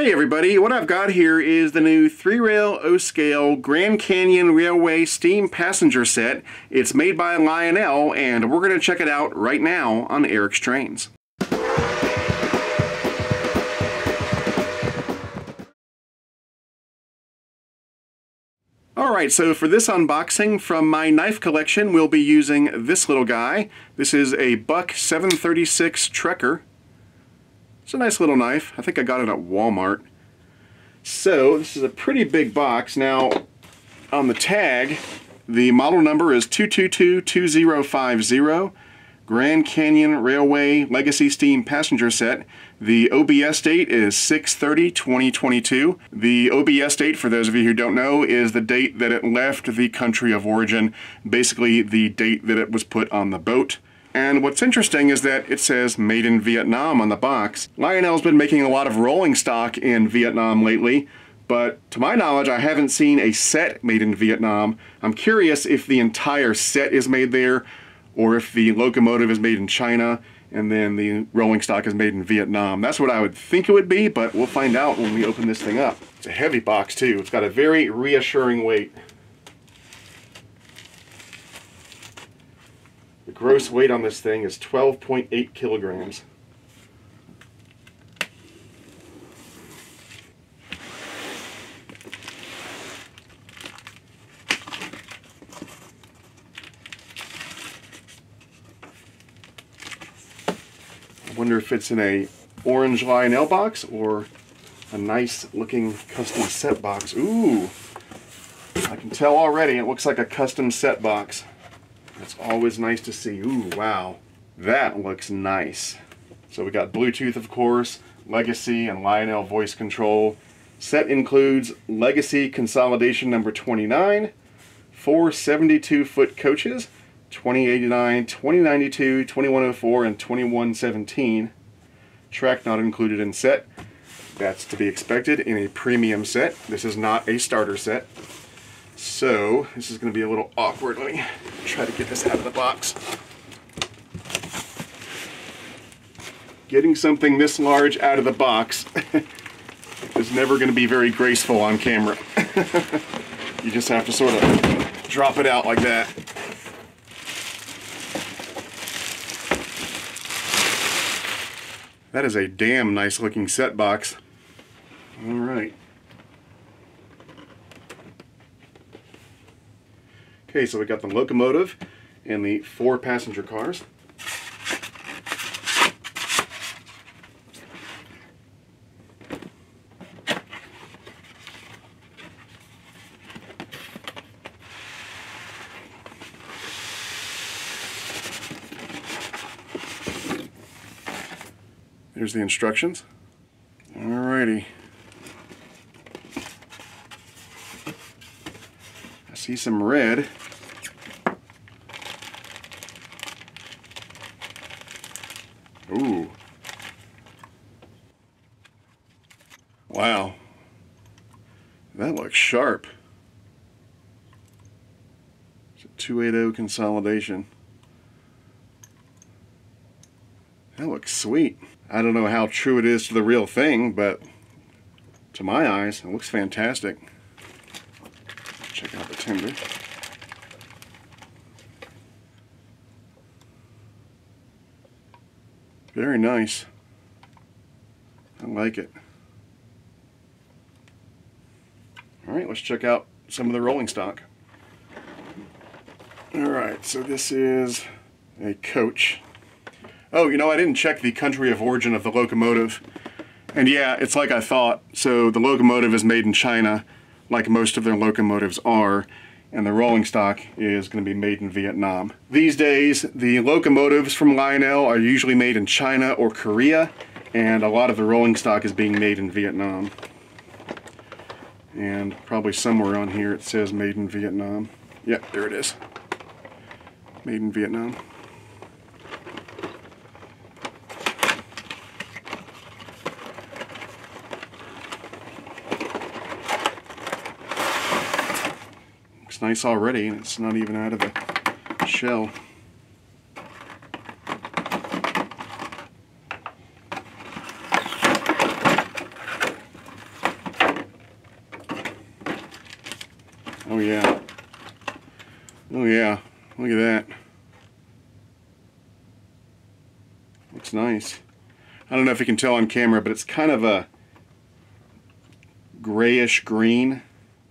Hey everybody, what I've got here is the new 3-rail O-scale Grand Canyon Railway Steam Passenger Set. It's made by Lionel, and we're going to check it out right now on Eric's Trains. Alright, so for this unboxing from my knife collection, we'll be using this little guy. This is a Buck 736 Trekker. It's a nice little knife. I think I got it at Walmart. So, this is a pretty big box. Now, on the tag, the model number is 2222050, Grand Canyon Railway Legacy Steam Passenger Set. The OBS date is 6/30/2022. The OBS date, for those of you who don't know, is the date that it left the country of origin, basically the date that it was put on the boat. And what's interesting is that it says Made in Vietnam on the box. Lionel's been making a lot of rolling stock in Vietnam lately, but to my knowledge I haven't seen a set made in Vietnam. I'm curious if the entire set is made there, or if the locomotive is made in China, and then the rolling stock is made in Vietnam. That's what I would think it would be, but we'll find out when we open this thing up. It's a heavy box too. It's got a very reassuring weight. The gross weight on this thing is 12.8 kilograms. I wonder if it's in a orange Lionel box or a nice looking custom set box. Ooh, I can tell already it looks like a custom set box. That's always nice to see. Ooh, wow. That looks nice. So we got Bluetooth, of course, Legacy, and Lionel voice control. Set includes Legacy Consolidation number 29, 4 72-foot coaches, 2089, 2092, 2104, and 2117. Track not included in set. That's to be expected in a premium set. This is not a starter set. So, this is going to be a little awkward. Let me try to get this out of the box. Getting something this large out of the box is never going to be very graceful on camera. You just have to sort of drop it out like that. That is a damn nice looking set box. Alright. Okay, so we got the locomotive and the 4 passenger cars. There's the instructions. Alrighty. I see some red. Ooh. Wow. That looks sharp. It's a 280 consolidation. That looks sweet. I don't know how true it is to the real thing, but to my eyes, it looks fantastic. Check out the timber. Very nice. I like it. Alright, let's check out some of the rolling stock. Alright, so this is a coach. Oh, you know, I didn't check the country of origin of the locomotive. And yeah, it's like I thought. So the locomotive is made in China, like most of their locomotives are. And the rolling stock is going to be made in Vietnam. These days, the locomotives from Lionel are usually made in China or Korea, and a lot of the rolling stock is being made in Vietnam. And probably somewhere on here it says made in Vietnam. Yep, there it is. Made in Vietnam. Looks nice already, and it's not even out of the shell. Oh yeah. Oh yeah. Look at that. Looks nice. I don't know if you can tell on camera, but it's kind of a grayish green.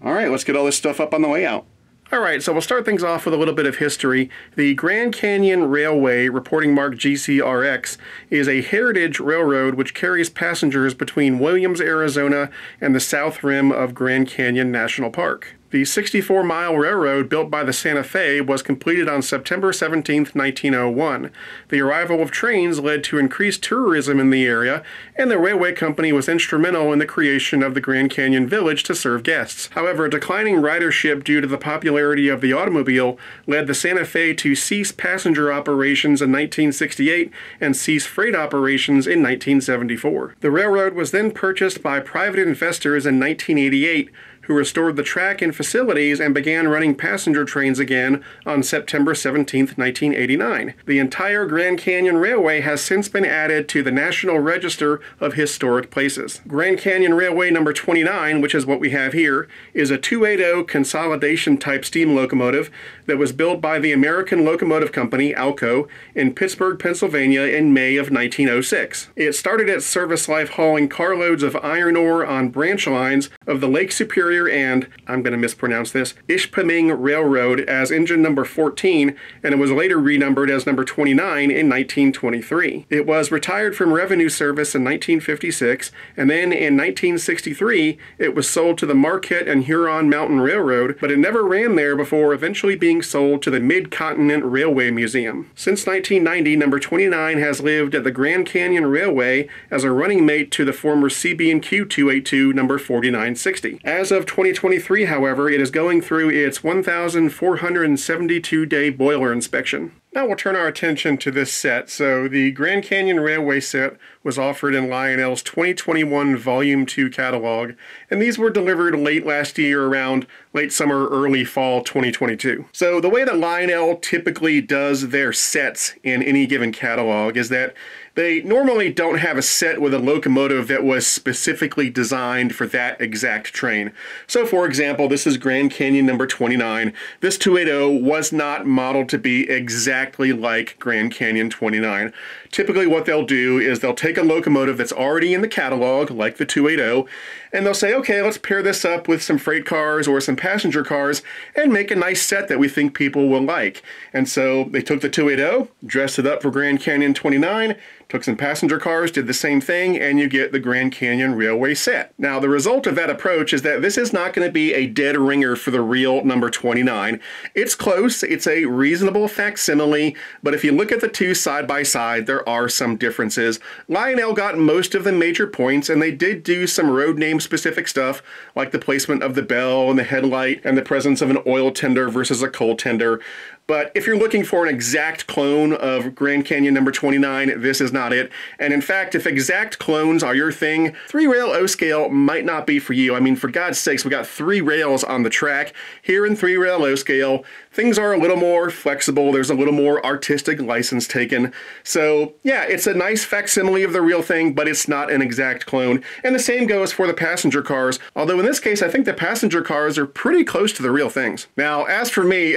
All right, let's get all this stuff up on the way out. All right, so we'll start things off with a little bit of history. The Grand Canyon Railway, reporting mark GCRX, is a heritage railroad which carries passengers between Williams, Arizona and the south rim of Grand Canyon National Park. The 64-mile railroad built by the Santa Fe was completed on September 17, 1901. The arrival of trains led to increased tourism in the area, and the railway company was instrumental in the creation of the Grand Canyon Village to serve guests. However, declining ridership due to the popularity of the automobile led the Santa Fe to cease passenger operations in 1968 and cease freight operations in 1974. The railroad was then purchased by private investors in 1988, who restored the track and facilities and began running passenger trains again on September 17, 1989. The entire Grand Canyon Railway has since been added to the National Register of Historic Places. Grand Canyon Railway number 29, which is what we have here, is a 280 consolidation type steam locomotive that was built by the American Locomotive Company, ALCO, in Pittsburgh, Pennsylvania in May of 1906. It started its service life hauling carloads of iron ore on branch lines of the Lake Superior and, I'm going to mispronounce this, Ishpeming Railroad as engine number 14, and it was later renumbered as number 29 in 1923. It was retired from revenue service in 1956, and then in 1963 it was sold to the Marquette and Huron Mountain Railroad, but it never ran there before eventually being sold to the Mid-Continent Railway Museum. Since 1990, number 29 has lived at the Grand Canyon Railway as a running mate to the former CB&Q 282 number 4960. As of 2023, however, it is going through its 1,472-day boiler inspection. Now we'll turn our attention to this set. So the Grand Canyon Railway set was offered in Lionel's 2021 Volume 2 catalog, and these were delivered late last year, around late summer, early fall 2022. So the way that Lionel typically does their sets in any given catalog is that they normally don't have a set with a locomotive that was specifically designed for that exact train. So for example, this is Grand Canyon number 29. This 280 was not modeled to be exactly like Grand Canyon 29. Typically what they'll do is they'll take a locomotive that's already in the catalog, like the 280, and they'll say, okay, let's pair this up with some freight cars or some passenger cars and make a nice set that we think people will like. And so they took the 280, dressed it up for Grand Canyon 29, took some passenger cars, did the same thing, and you get the Grand Canyon Railway set. Now, the result of that approach is that this is not going to be a dead ringer for the real number 29. It's close, it's a reasonable facsimile, but if you look at the two side by side, there are some differences. Lionel got most of the major points, and they did do some road name specific stuff, like the placement of the bell and the headlight and the presence of an oil tender versus a coal tender. But if you're looking for an exact clone of Grand Canyon number 29, this is not it. And in fact, if exact clones are your thing, 3-rail O-scale might not be for you. I mean, for God's sakes, we got 3 rails on the track. Here in 3-rail O-scale, things are a little more flexible. There's a little more artistic license taken. So yeah, it's a nice facsimile of the real thing, but it's not an exact clone. And the same goes for the passenger cars. Although in this case, I think the passenger cars are pretty close to the real things. Now, as for me,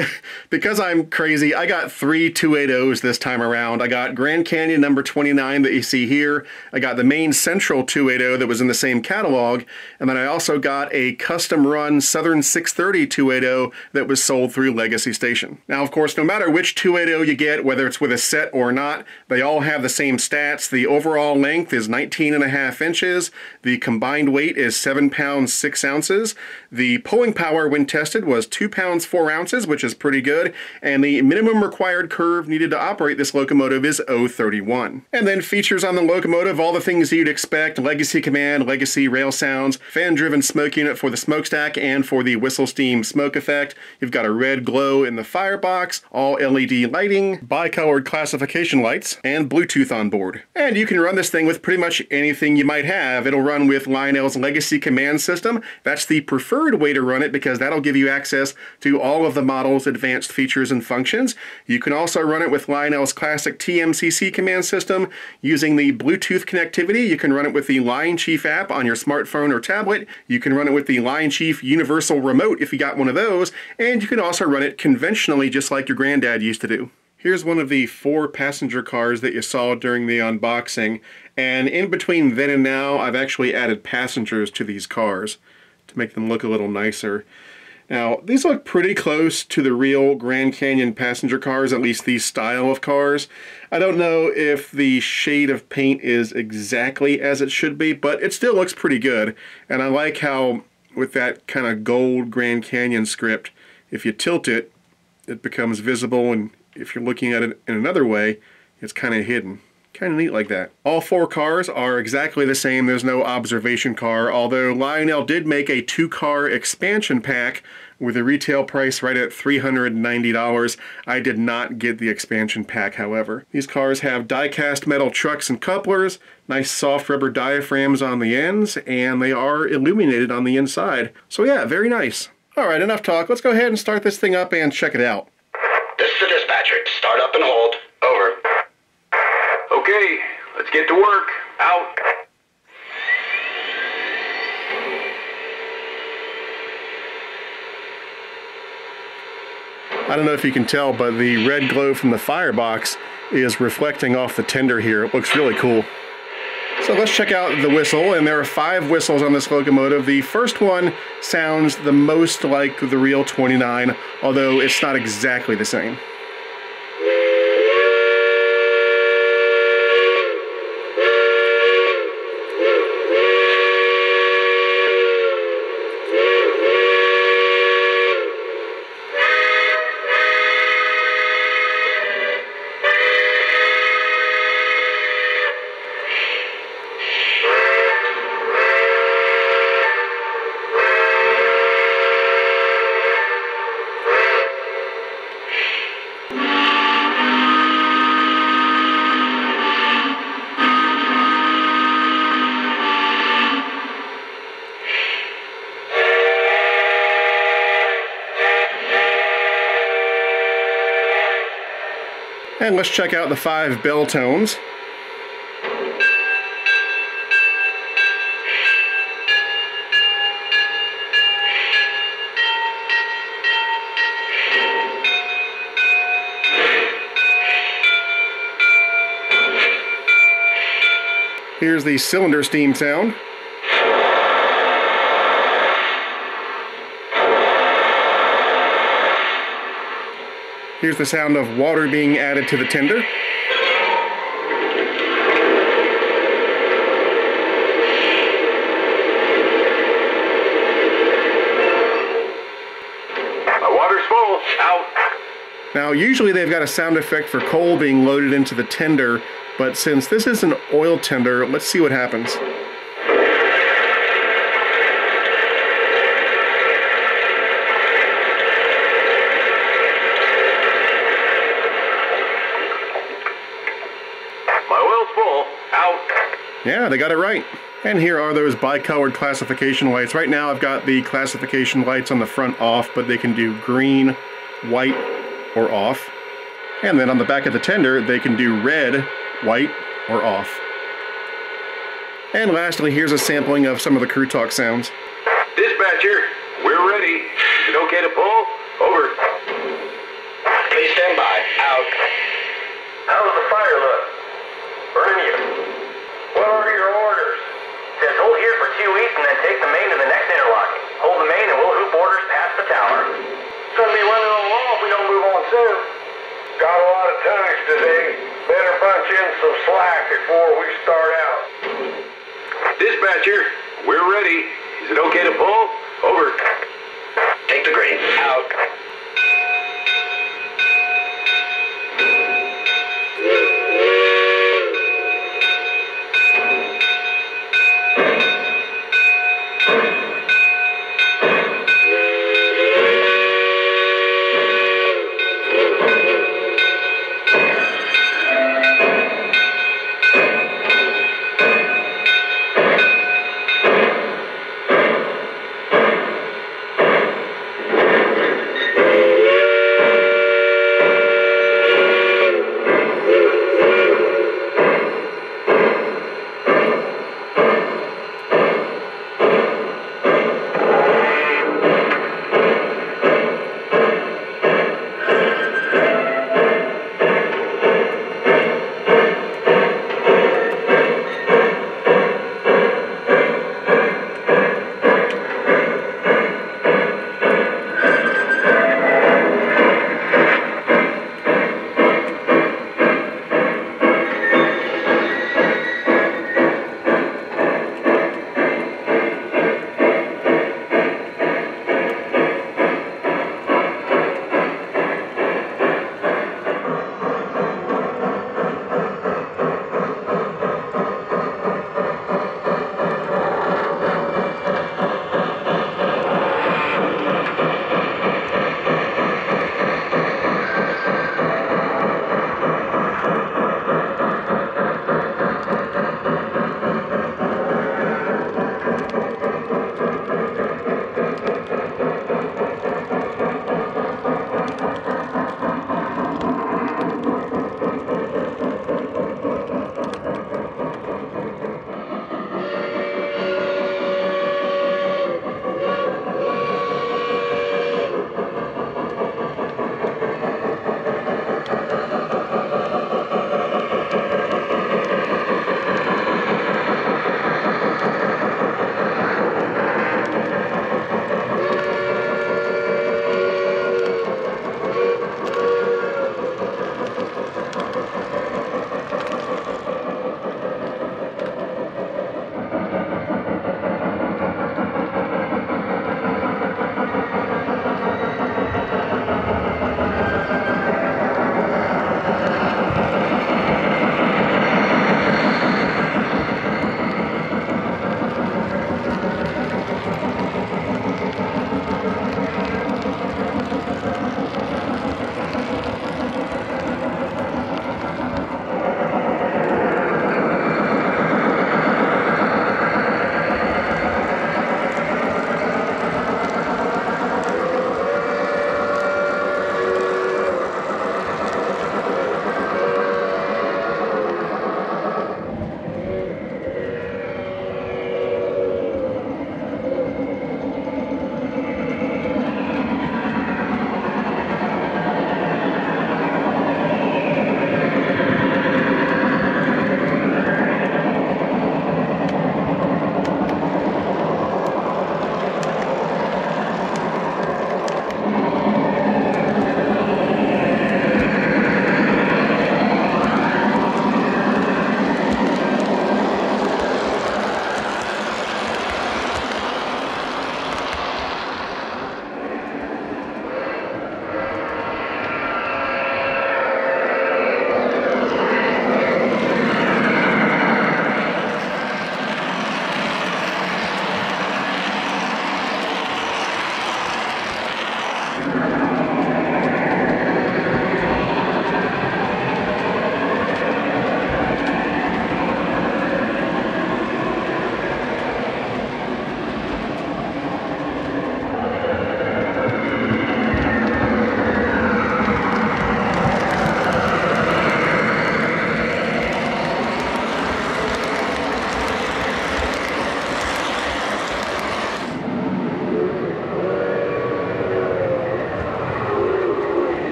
because I'm crazy, I got 3 280s this time around. I got Grand Canyon number 29 that you see here. I got the main central 280 that was in the same catalog. And then I also got a custom run Southern 630 280 that was sold through Legacy Station. Now, of course, no matter which 280 you get, whether it's with a set or not, they all have the same stats. The overall length is 19.5 inches. The combined weight is 7 pounds 6 ounces. The pulling power when tested was 2 pounds 4 ounces, which is pretty good. And the minimum required curve needed to operate this locomotive is 0.31. And then features on the locomotive, all the things you'd expect: Legacy Command, Legacy Rail Sounds, fan-driven smoke unit for the smokestack and for the whistle steam smoke effect. You've got a red glow in the firebox, all LED lighting, bi-colored classification lights, and Bluetooth on board. And you can run this thing with pretty much anything you might have. It'll run with Lionel's Legacy Command system. That's the preferred way to run it because that'll give you access to all of the model's advanced features and and functions. You can also run it with Lionel's classic TMCC command system using the Bluetooth connectivity. You can run it with the Lion Chief app on your smartphone or tablet. You can run it with the Lion Chief Universal Remote if you got one of those, and you can also run it conventionally just like your granddad used to do. Here's one of the 4 passenger cars that you saw during the unboxing, and in between then and now I've actually added passengers to these cars to make them look a little nicer. Now these look pretty close to the real Grand Canyon passenger cars, at least these style of cars. I don't know if the shade of paint is exactly as it should be, but it still looks pretty good, and I like how with that kind of gold Grand Canyon script, if you tilt it, it becomes visible, and if you're looking at it in another way, it's kind of hidden. Kind of neat like that. All 4 cars are exactly the same. There's no observation car, although Lionel did make a 2-car expansion pack with a retail price right at $390. I did not get the expansion pack, however. These cars have die-cast metal trucks and couplers, nice soft rubber diaphragms on the ends, and they are illuminated on the inside. So yeah, very nice. Alright, enough talk. Let's go ahead and start this thing up and check it out. This is the dispatcher. Start up and hold. Over. Okay, let's get to work. Out. I don't know if you can tell, but the red glow from the firebox is reflecting off the tender here. It looks really cool. So let's check out the whistle, and there are 5 whistles on this locomotive. The first one sounds the most like the real 29, although it's not exactly the same. And let's check out the 5 bell tones. Here's the cylinder steam sound. Here's the sound of water being added to the tender. My water's full. Out. Now, usually they've got a sound effect for coal being loaded into the tender, but since this is an oil tender, let's see what happens. Yeah, they got it right. And here are those bi-colored classification lights. Right now I've got the classification lights on the front off, but they can do green, white, or off. And then on the back of the tender, they can do red, white, or off. And lastly, here's a sampling of some of the crew talk sounds. Dispatcher, we're ready. Is it okay to pull? Over. Please stand by. Out. How's the fire look? Burning you. What are your orders? Says hold here for 2 weeks and then take the main to the next interlocking. Hold the main and we'll hoop orders past the tower. It's gonna be running on long if we don't move on soon. Got a lot of tonnage today. Better punch in some slack before we start out. Dispatcher, we're ready. Is it okay to pull? Over. Take the green. Out.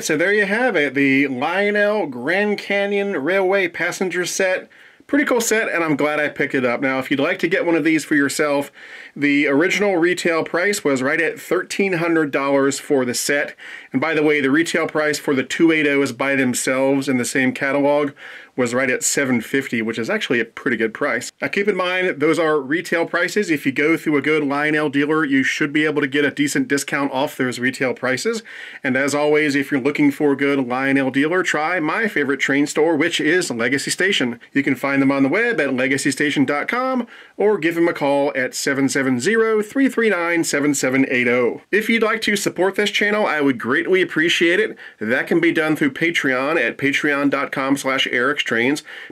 right, so there you have it, the Lionel Grand Canyon Railway Passenger Set. Pretty cool set, and I'm glad I picked it up. Now, if you'd like to get one of these for yourself, the original retail price was right at $1,300 for the set. And by the way, the retail price for the 280s by themselves in the same catalog was right at $750, which is actually a pretty good price. Now keep in mind, those are retail prices. If you go through a good Lionel dealer, you should be able to get a decent discount off those retail prices. And as always, if you're looking for a good Lionel dealer, try my favorite train store, which is Legacy Station. You can find them on the web at legacystation.com or give them a call at 770-339-7780. If you'd like to support this channel, I would greatly appreciate it. That can be done through Patreon at patreon.com/ericstrains.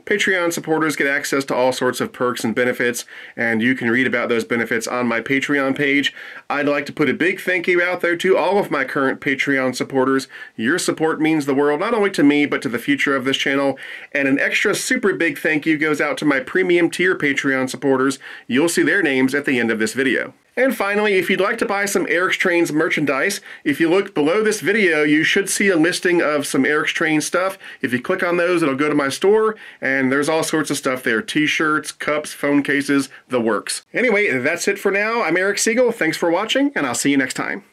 Patreon supporters get access to all sorts of perks and benefits, and you can read about those benefits on my Patreon page. I'd like to put a big thank you out there to all of my current Patreon supporters. Your support means the world, not only to me, but to the future of this channel. And an extra super big thank you goes out to my premium tier Patreon supporters. You'll see their names at the end of this video. And finally, if you'd like to buy some Eric's Trains merchandise, if you look below this video, you should see a listing of some Eric's Trains stuff. If you click on those, it'll go to my store, and there's all sorts of stuff there. T-shirts, cups, phone cases, the works. Anyway, that's it for now. I'm Eric Siegel. Thanks for watching, and I'll see you next time.